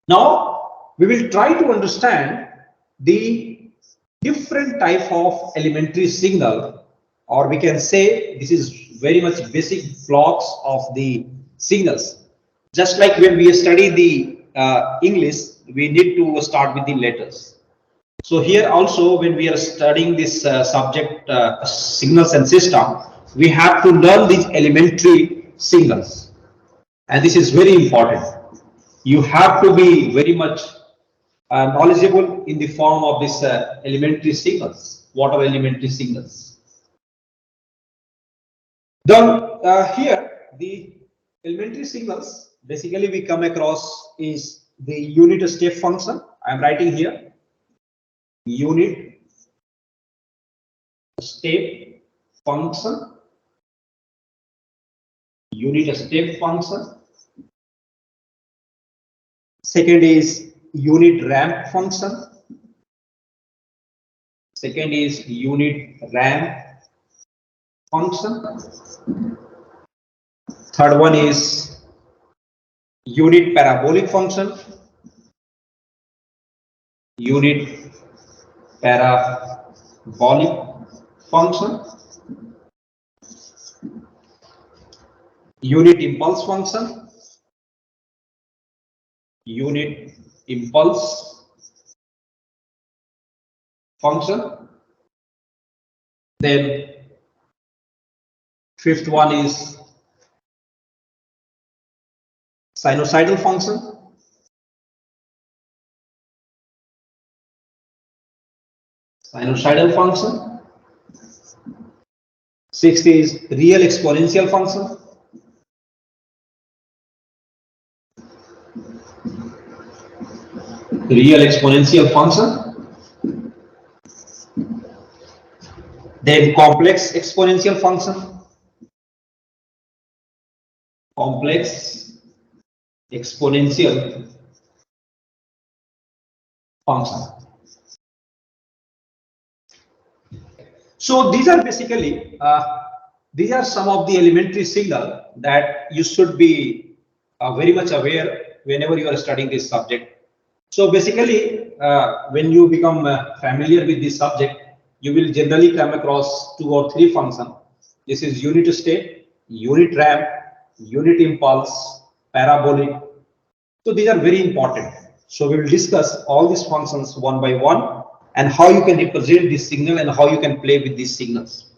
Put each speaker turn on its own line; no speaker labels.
Now we will try to understand the different type of elementary signal, or we can say this is very much basic blocks of the signals. Just like when we study the English, we need to start with the letters. So here also, when we are studying this subject signals and system, we have to learn these elementary signals, and this is very important. You have to be very much knowledgeable in the form of this elementary signals. What are elementary signals? Then here the elementary signals basically we come across is the unit step function. I am writing here unit step function, unit step function. Second is unit ramp function. Second is unit ramp function. Third one is unit parabolic function. Unit parabolic function. Unit impulse function. Unit impulse function. Then fifth one is sinusoidal function. Sinusoidal function. Sixth is real exponential function. Real exponential function. Then complex exponential function. Complex exponential function. So these are basically these are some of the elementary signal that you should be very much aware whenever you are studying this subject. So basically, when you become familiar with this subject, you will generally come across 2 or 3 functions. This is unit step, unit ramp, unit impulse, parabolic. So these are very important. So we will discuss all these functions one by one and how you can represent this signal and how you can play with these signals.